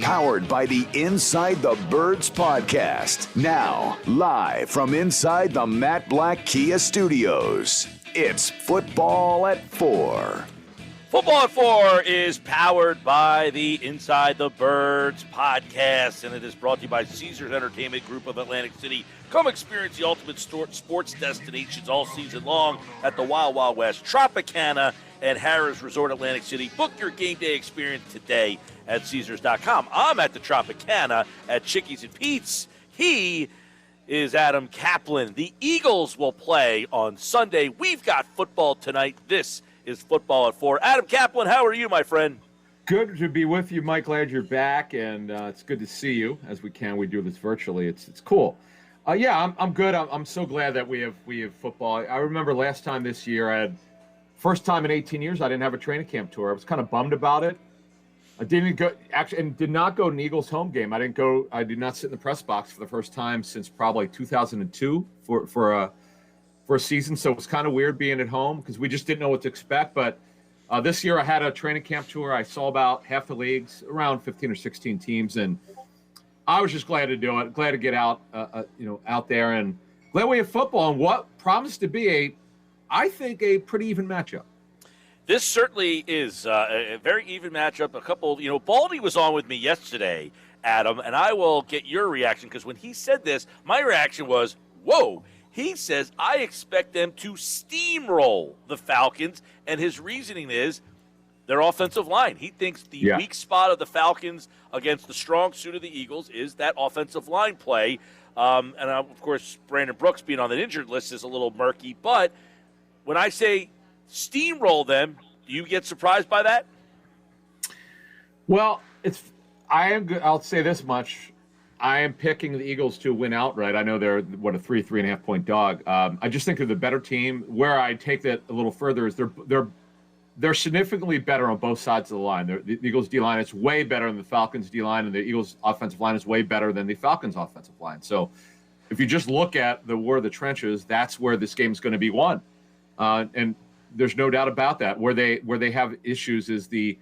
Powered by the Inside the Birds podcast. Now, live from inside the Matt Black Kia Studios, it's Football at 4. Football at 4 is powered by the Inside the Birds podcast, and it is brought to you by Caesars Entertainment Group of Atlantic City. Come experience the ultimate sports destinations all season long at the Wild Wild West, Tropicana, and Harrah's Resort Atlantic City. Book your game day experience today at Caesars.com. I'm at the Tropicana at Chickies and Pete's. He is Adam Caplan. The Eagles will play on Sunday. We've got football tonight. This is Football at 4. Adam Caplan, how are you, my friend? Good to be with you, Mike. Glad you're back, and it's good to see you as we can. We do this virtually. It's cool. I'm good. I'm so glad that we have football. I remember last time this year, I had first time in 18 years I didn't have a training camp tour. I was kind of bummed about it. I didn't go actually, and did not go to an Eagles home game. I did not sit in the press box for the first time since probably 2002 for a season. So it was kind of weird being at home because we just didn't know what to expect. But this year I had a training camp tour. I saw about half the leagues, around 15 or 16 teams, and I was just glad to do it. Glad to get out, out there, and glad we have football and what promised to be I think a pretty even matchup. This certainly is a very even matchup. A couple, Baldy was on with me yesterday, Adam, and I will get your reaction because when he said this, my reaction was, whoa. He says, I expect them to steamroll the Falcons, and his reasoning is their offensive line. He thinks the weak spot of the Falcons against the strong suit of the Eagles is that offensive line play. Of course, Brandon Brooks being on the injured list is a little murky, but when I say steamroll them, do you get surprised by that? Well, I'll say this much. I am picking the Eagles to win outright. I know they're, a 3.5 point dog. I just think they're the better team. Where I take that a little further is they're significantly better on both sides of the line. The Eagles' D-line is way better than the Falcons' D-line, and the Eagles' offensive line is way better than the Falcons' offensive line. So if you just look at the war of the trenches, that's where this game is going to be won. And there's no doubt about that. Where they have issues is the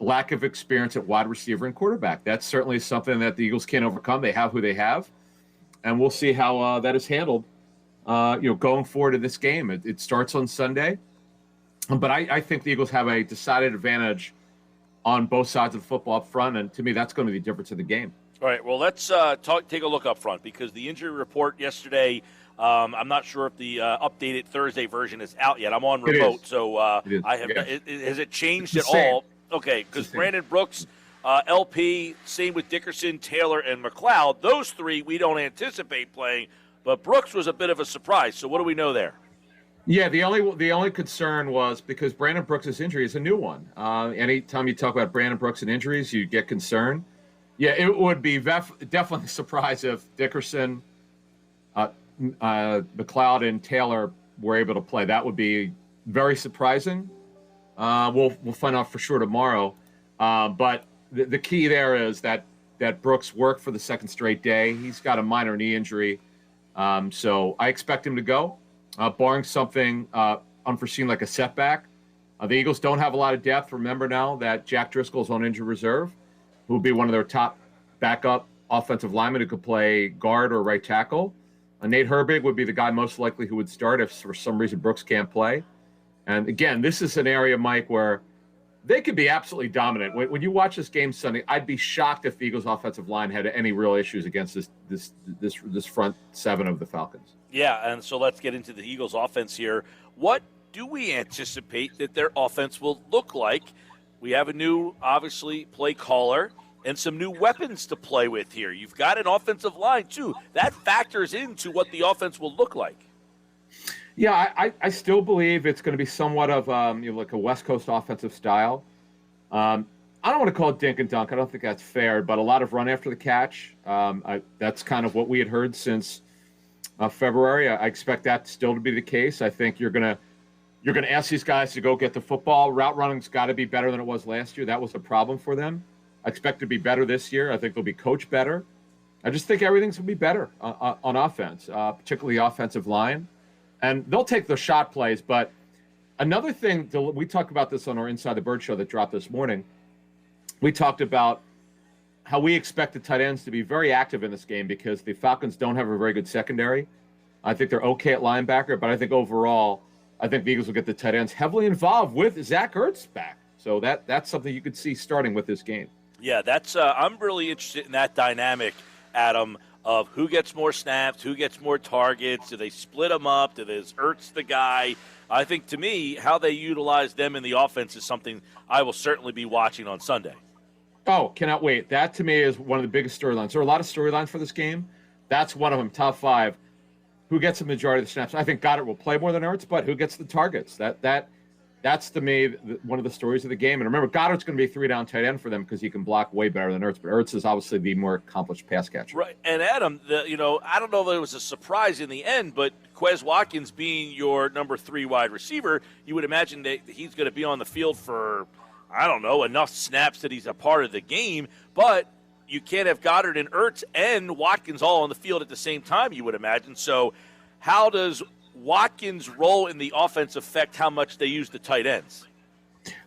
lack of experience at wide receiver and quarterback. That's certainly something that the Eagles can't overcome. They have who they have, and we'll see how that is handled. Going forward in this game, it starts on Sunday, but I think the Eagles have a decided advantage on both sides of the football up front, and to me, that's going to be the difference in the game. All right. Well, let's take a look up front because the injury report yesterday. I'm not sure if the updated Thursday version is out yet. I'm on remote, so I have. Has it changed at all? Okay, because Brandon Brooks, LP, same with Dickerson, Taylor, and McLeod. Those three we don't anticipate playing, but Brooks was a bit of a surprise. So what do we know there? Yeah, the only concern was because Brandon Brooks' injury is a new one. Anytime you talk about Brandon Brooks and injuries, you get concerned. Yeah, it would be definitely a surprise if Dickerson, McLeod, and Taylor were able to play. That would be very surprising. We'll find out for sure tomorrow. But the key there is that Brooks worked for the second straight day. He's got a minor knee injury. So I expect him to go, barring something unforeseen like a setback. The Eagles don't have a lot of depth. Remember now that Jack Driscoll's on injured reserve, who will be one of their top backup offensive linemen who could play guard or right tackle. Nate Herbig would be the guy most likely who would start if for some reason Brooks can't play. And again, this is an area, Mike, where they could be absolutely dominant. When you watch this game Sunday, I'd be shocked if the Eagles' offensive line had any real issues against this front seven of the Falcons. Yeah, and so let's get into the Eagles' offense here. What do we anticipate that their offense will look like? We have a new, obviously, play caller and some new weapons to play with here. You've got an offensive line, too. That factors into what the offense will look like. Yeah, I still believe it's going to be somewhat of like a West Coast offensive style. I don't want to call it dink and dunk. I don't think that's fair, but a lot of run after the catch. That's kind of what we had heard since February. I expect that still to be the case. I think you're going to ask these guys to go get the football. Route running's got to be better than it was last year. That was a problem for them. I expect it to be better this year. I think they'll be coached better. I just think everything's going to be better on offense, particularly the offensive line. And they'll take the shot plays. But another thing, we talked about this on our Inside the Bird show that dropped this morning. We talked about how we expect the tight ends to be very active in this game because the Falcons don't have a very good secondary. I think they're okay at linebacker, but I think overall, I think the Eagles will get the tight ends heavily involved with Zach Ertz back. So that's something you could see starting with this game. Yeah, that's I'm really interested in that dynamic, Adam, of who gets more snaps, who gets more targets. Do they split them up? Is Ertz the guy? I think, to me, how they utilize them in the offense is something I will certainly be watching on Sunday. Oh, cannot wait. That, to me, is one of the biggest storylines. There are a lot of storylines for this game. That's one of them, top 5. Who gets the majority of the snaps? I think Goddard will play more than Ertz, but who gets the targets? That's, to me, one of the stories of the game. And remember, Goddard's going to be a 3-down tight end for them because he can block way better than Ertz. But Ertz is obviously the more accomplished pass catcher. Right. And, Adam, I don't know if it was a surprise in the end, but Will Watkins being your number 3 wide receiver, you would imagine that he's going to be on the field for, I don't know, enough snaps that he's a part of the game. But you can't have Goddard and Ertz and Watkins all on the field at the same time, you would imagine. So how does Watkins' role in the offense affect how much they use the tight ends?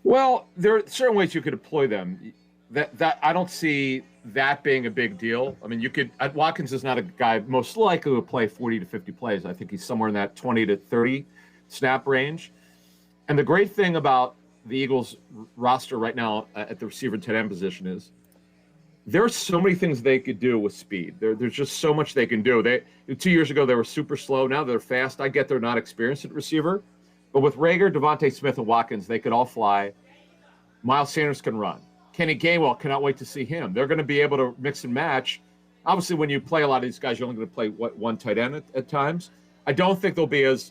Well, there are certain ways you could deploy them. That I don't see that being a big deal. I mean, Watkins is not a guy most likely to play 40 to 50 plays. I think he's somewhere in that 20 to 30 snap range. And the great thing about the Eagles roster right now at the receiver and tight end position is there are so many things they could do with speed. There's just so much they can do. 2 years ago, they were super slow. Now they're fast. I get they're not experienced at receiver. But with Rager, Devontae Smith, and Watkins, they could all fly. Miles Sanders can run. Kenny Gainwell, cannot wait to see him. They're going to be able to mix and match. Obviously, when you play a lot of these guys, you're only going to play one tight end at times. I don't believe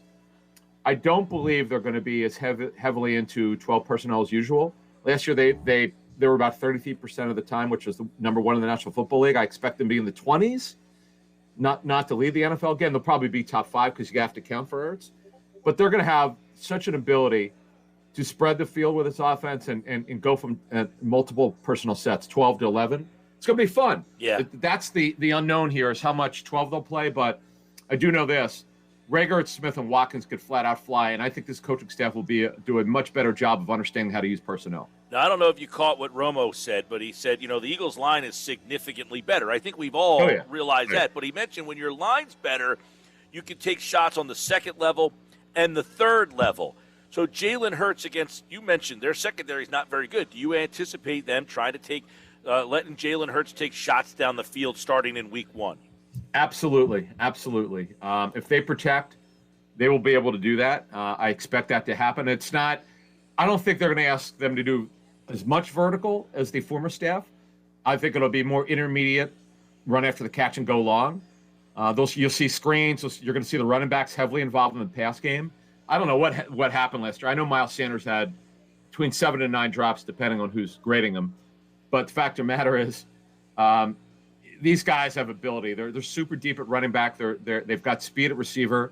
they're going to be as heavily into 12 personnel as usual. Last year, they were about 33% of the time, which was the number 1 in the National Football League. I expect them to be in the 20s, not to lead the NFL. Again, they'll probably be top 5 because you have to count for Ertz. But they're going to have such an ability to spread the field with its offense and go from multiple personnel sets, 12 to 11. It's going to be fun. Yeah. That's the unknown here is how much 12 they'll play. But I do know this. Rager, Smith, and Watkins could flat out fly, and I think this coaching staff will do a much better job of understanding how to use personnel. Now, I don't know if you caught what Romo said, but he said, the Eagles' line is significantly better. I think we've all realized that. But he mentioned when your line's better, you can take shots on the second level and the third level. So Jalen Hurts you mentioned their secondary is not very good. Do you anticipate them trying to letting Jalen Hurts take shots down the field starting in week 1? Absolutely. If they protect, they will be able to do that. I expect that to happen. I don't think they're going to ask them to do as much vertical as the former staff. I think it'll be more intermediate, run after the catch and go long. You'll see screens. You're going to see the running backs heavily involved in the pass game. I don't know what happened last year. I know Miles Sanders had between 7 and 9 drops, depending on who's grading them. But the fact of the matter is, these guys have ability. They're super deep at running back. They've got speed at receiver.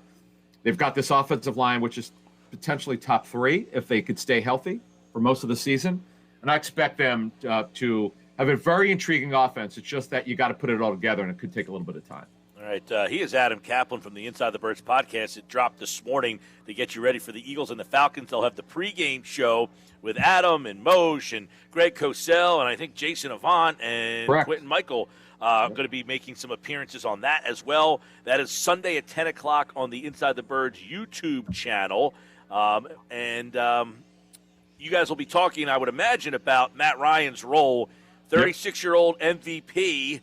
They've got this offensive line, which is potentially top 3 if they could stay healthy for most of the season. And I expect them to have a very intriguing offense. It's just that you got to put it all together, and it could take a little bit of time. All right, he is Adam Caplan from the Inside the Birds podcast. It dropped this morning to get you ready for the Eagles and the Falcons. They'll have the pregame show with Adam and Moshe and Greg Cosell and I think Jason Avant and Quentin Michael going to be making some appearances on that as well. That is Sunday at 10 o'clock on the Inside the Birds YouTube channel. And you guys will be talking, I would imagine, about Matt Ryan's role, 36-year-old MVP.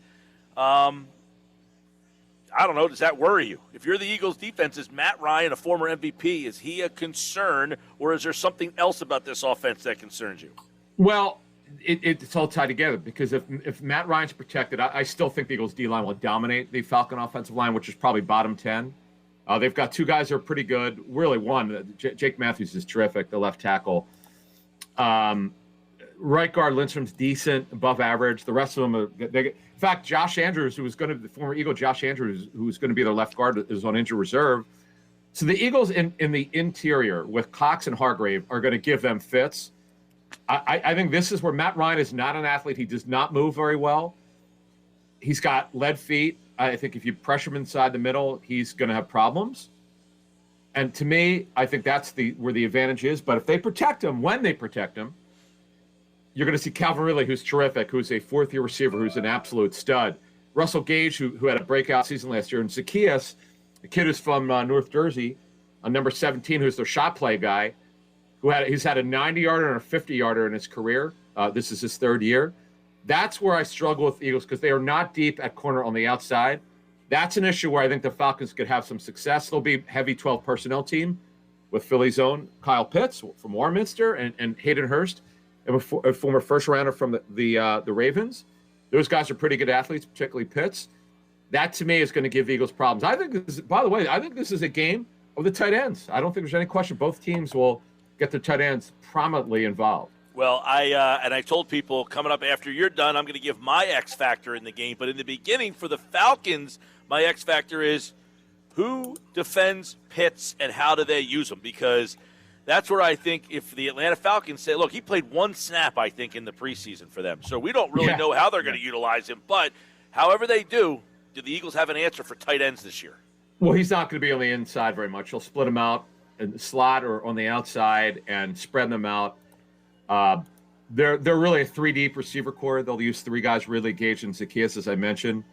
I don't know. Does that worry you? If you're the Eagles' defense, is Matt Ryan a former MVP? Is he a concern, or is there something else about this offense that concerns you? Well, it's all tied together because if Matt Ryan's protected, I still think the Eagles' D-line will dominate the Falcon offensive line, which is probably bottom 10. They've got 2 guys that are pretty good. Really, one, Jake Matthews is terrific, the left tackle. Right guard Lindstrom's decent, above average. The rest of them are in fact, Josh Andrews, who was going to be the former Eagle, Josh Andrews, who was going to be their left guard, is on injured reserve. So the Eagles in the interior with Cox and Hargrave are going to give them fits. I think this is where Matt Ryan is not an athlete. He does not move very well. He's got lead feet. I think if you pressure him inside the middle, he's going to have problems. And to me, I think that's where the advantage is. But if they protect him, when they protect him, you're going to see Calvin Ridley, who's terrific, who's a fourth-year receiver, who's an absolute stud. Russell Gage, who had a breakout season last year, and Zacchaeus, a kid who's from North Jersey, number 17, who's their shot play guy, he's had a 90-yarder and a 50-yarder in his career. This is his third year. That's where I struggle with the Eagles because they are not deep at corner on the outside. That's an issue where I think the Falcons could have some success. They'll be heavy 12 personnel team with Philly's own Kyle Pitts from Warminster and Hayden Hurst, a former first rounder from the Ravens. Those guys are pretty good athletes, particularly Pitts. That to me is going to give the Eagles problems. I think this is a game of the tight ends. I don't think there's any question both teams will get their tight ends prominently involved. Well, I told people coming up after you're done, I'm going to give my X factor in the game. But in the beginning, for the Falcons, my X factor is who defends Pitts and how do they use him? Because that's where I think if the Atlanta Falcons say, look, he played one snap, I think, in the preseason for them. So we don't really know how they're going to utilize him. But however they do the Eagles have an answer for tight ends this year? Well, he's not going to be on the inside very much. He'll split them out in the slot or on the outside and spread them out. They're really a three-deep receiver core. They'll use three guys, Ridley, Gage, and Zacchaeus, as I mentioned.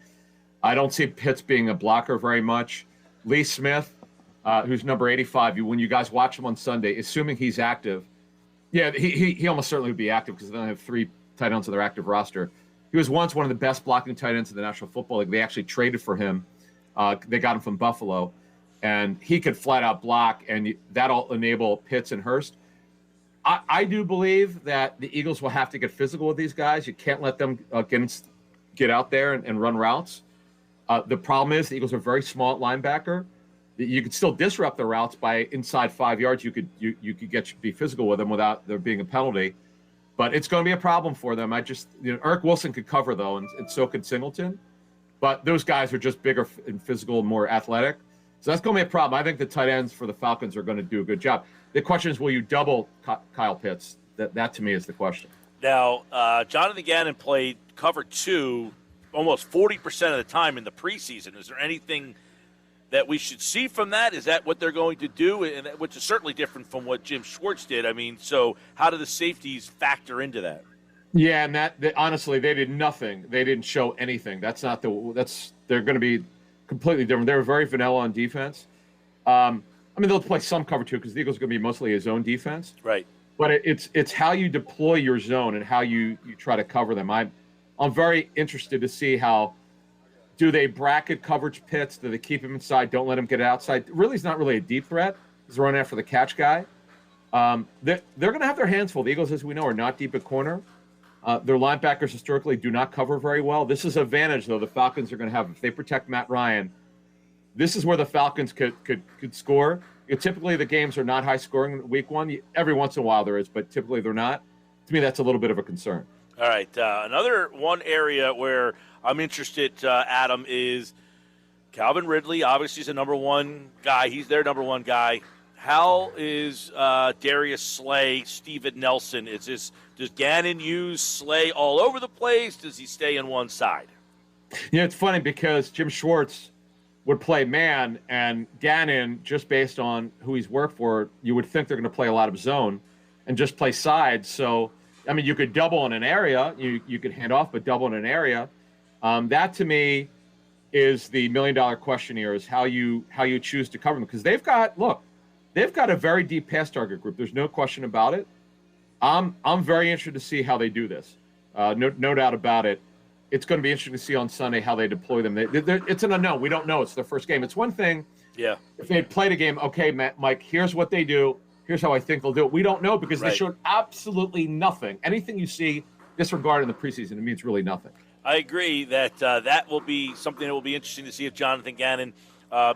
I don't see Pitts being a blocker very much. Lee Smith, who's number 85, when you guys watch him on Sunday, assuming he's active, he almost certainly would be active because they only have three tight ends on their active roster. He was once one of the best blocking tight ends in the National Football League. They actually traded for him. They got him from Buffalo, and he could flat-out block, and that'll enable Pitts and Hurst. I do believe that the Eagles will have to get physical with these guys. You can't let them get out there and run routes. The problem is the Eagles are very small at linebacker. You could still disrupt the routes by inside 5 yards. You could be physical with them without there being a penalty. But it's going to be a problem for them. Eric Wilson could cover, though, and so could Singleton. But those guys are just bigger and physical, more athletic. So that's going to be a problem. I think the tight ends for the Falcons are going to do a good job. The question is, will you double Kyle Pitts? That to me is the question. Now, Jonathan Gannon played cover 2 almost 40% of the time in the preseason. Is there anything that we should see from that? Is that what they're going to do? And which is certainly different from what Jim Schwartz did. I mean, so how do the safeties factor into that? Yeah, and honestly, they did nothing. They didn't show anything. They're going to be completely different. They were very vanilla on defense. They'll play some cover 2 because the Eagles are going to be mostly his own defense. Right. But it's how you deploy your zone and how you try to cover them. I'm very interested to see do they bracket coverage Pitts? Do they keep him inside? Don't let him get outside? Really, he's not really a deep threat. He's running after the catch guy. They're going to have their hands full. The Eagles, as we know, are not deep at corner. Their linebackers historically do not cover very well. This is an advantage, though, the Falcons are going to have. If they protect Matt Ryan, this is where the Falcons could score. Typically, the games are not high scoring week 1. Every once in a while there is, but typically they're not. To me, that's a little bit of a concern. All right. Another one area where I'm interested, Adam, is Calvin Ridley. Obviously, he's a number 1 guy. He's their number 1 guy. How is Darius Slay, Steven Nelson? Does Gannon use Slay all over the place? Does he stay on one side? It's funny because Jim Schwartz would play man, and Gannon, just based on who he's worked for, you would think they're going to play a lot of zone and just play sides. So, you could double in an area. You could hand off, but double in an area. That, to me, is the million-dollar question here, is how you choose to cover them. Because they've got a very deep pass target group. There's no question about it. I'm very interested to see how they do this. No doubt about it. It's going to be interesting to see on Sunday how they deploy them. It's an unknown. We don't know. It's their first game. It's one thing. Yeah. If they had played a game, okay, Mike, here's what they do. Here's how I think they'll do it. We don't know because they showed absolutely nothing. Anything you see disregarded in the preseason, it means really nothing. I agree that that will be something that will be interesting to see if Jonathan Gannon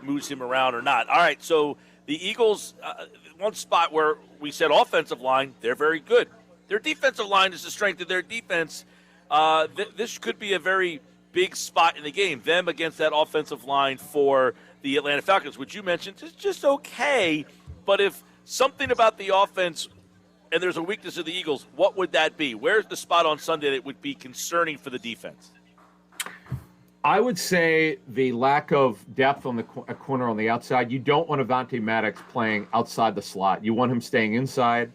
moves him around or not. All right, so the Eagles, one spot where we said offensive line, they're very good. Their defensive line is the strength of their defense. This could be a very big spot in the game, them against that offensive line for the Atlanta Falcons, which you mentioned is just okay. But if something about the offense and there's a weakness of the Eagles, what would that be? Where's the spot on Sunday that would be concerning for the defense? I would say the lack of depth on the corner on the outside. You don't want Avonte Maddox playing outside the slot. You want him staying inside.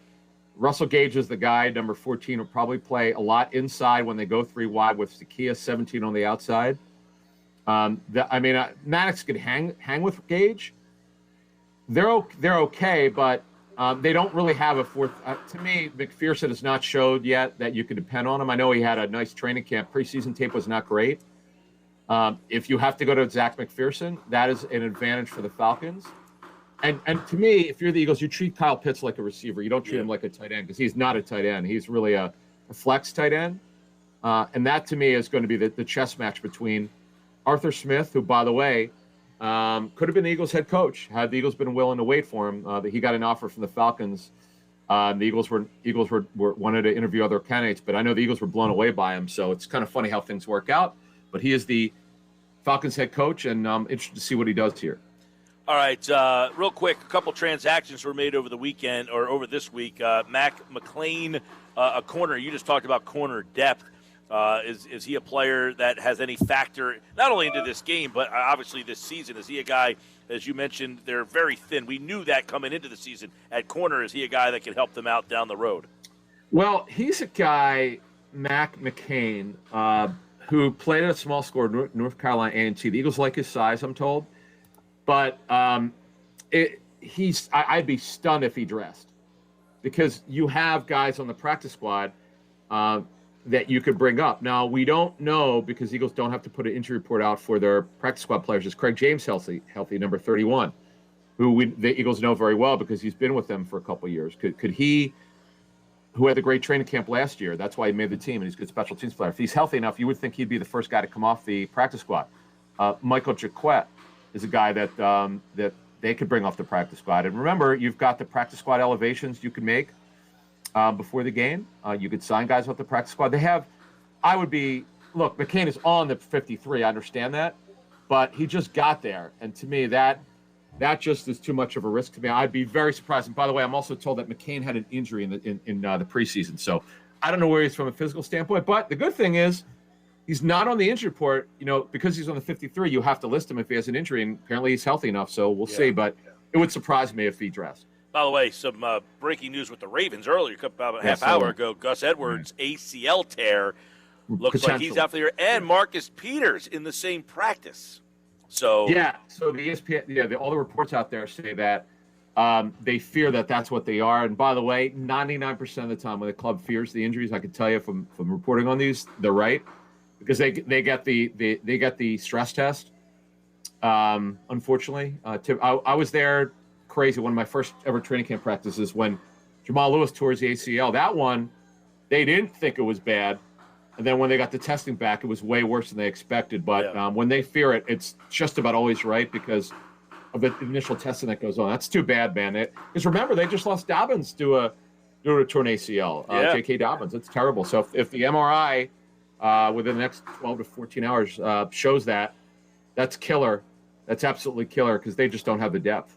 Russell Gage is the guy. Number 14 will probably play a lot inside when they go 3 wide with Sakia 17 on the outside. Maddox could hang with Gage. They're okay, but they don't really have a fourth. To me, McPherson has not showed yet that you can depend on him. I know he had a nice training camp. Preseason tape was not great. If you have to go to Zach McPherson, that is an advantage for the Falcons. And to me, if you're the Eagles, you treat Kyle Pitts like a receiver. You don't treat him like a tight end because he's not a tight end. He's really a flex tight end. And that, to me, is going to be the chess match between Arthur Smith, who, by the way, could have been the Eagles head coach had the Eagles been willing to wait for him. But he got an offer from the Falcons. The Eagles wanted to interview other candidates, but I know the Eagles were blown away by him. So it's kind of funny how things work out. But he is the Falcons head coach, and I'm interested to see what he does here. All right, real quick, a couple transactions were made over the weekend or over this week. Mac McClain, a corner. You just talked about corner depth. Is he a player that has any factor not only into this game, but obviously this season? Is he a guy, as you mentioned, they're very thin. We knew that coming into the season at corner. Is he a guy that can help them out down the road? Well, he's a guy, Mac McCain, who played at a small school, North Carolina A&T. The Eagles like his size, I'm told. But I'd be stunned if he dressed, because you have guys on the practice squad that you could bring up. Now, we don't know, because Eagles don't have to put an injury report out for their practice squad players. Is Craig James healthy, number 31, who the Eagles know very well because he's been with them for a couple of years. Could he, who had the great training camp last year, that's why he made the team, and he's a good special teams player. If he's healthy enough, you would think he'd be the first guy to come off the practice squad. Michael Jaquette is a guy that they could bring off the practice squad. And remember, you've got the practice squad elevations you can make before the game. You could sign guys off the practice squad. Look, McCain is on the 53. I understand that, but he just got there. And to me, that just is too much of a risk to me. I'd be very surprised. And by the way, I'm also told that McCain had an injury in the preseason. So I don't know where he's from a physical standpoint, but the good thing is, he's not on the injury report, because he's on the 53. You have to list him if he has an injury, and apparently he's healthy enough. So we'll see. But it would surprise me if he dressed. By the way, some breaking news with the Ravens earlier, about a half hour ago. Gus Edwards ACL tear looks like he's out for the year, and Marcus Peters in the same practice. So so the ESPN, all the reports out there say that they fear that that's what they are. And by the way, 99% of the time when the club fears the injuries, I can tell you from reporting on these, they're right. Because they get the stress test. Unfortunately, I was there, crazy. One of my first ever training camp practices when Jamal Lewis tore his ACL. That one, they didn't think it was bad, and then when they got the testing back, it was way worse than they expected. But when they fear it, it's just about always right because of the initial testing that goes on. That's too bad, man. Because remember, they just lost Dobbins to a torn ACL. J.K. Dobbins. It's terrible. So if the MRI within the next 12 to 14 hours shows that's killer. That's absolutely killer because they just don't have the depth.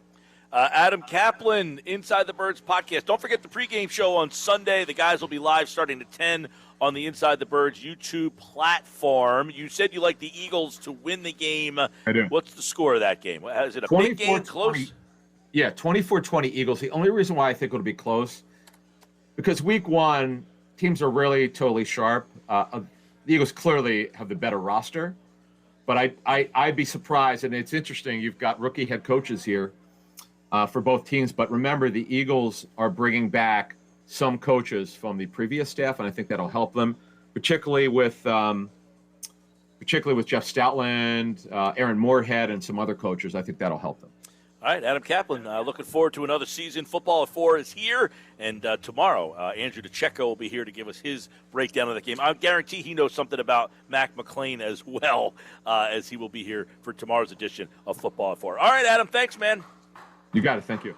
Adam Caplan, Inside the Birds podcast. Don't forget the pregame show on Sunday. The guys will be live starting at 10 on the Inside the Birds YouTube platform. You said you like the Eagles to win the game. I do. What's the score of that game? Is it a big game, close? Yeah, 24-20 Eagles. The only reason why I think it'll be close, because week one, teams are really totally sharp. The Eagles clearly have the better roster, but I'd be surprised. And it's interesting. You've got rookie head coaches here for both teams. But remember, the Eagles are bringing back some coaches from the previous staff, and I think that'll help them, particularly with Jeff Stoutland, Aaron Moorhead, and some other coaches. I think that'll help them. All right, Adam Caplan, looking forward to another season. Football at 4 is here, and tomorrow Andrew DeCecco will be here to give us his breakdown of the game. I guarantee he knows something about Mac McClain as well, as he will be here for tomorrow's edition of Football at 4. All right, Adam, thanks, man. You got it. Thank you.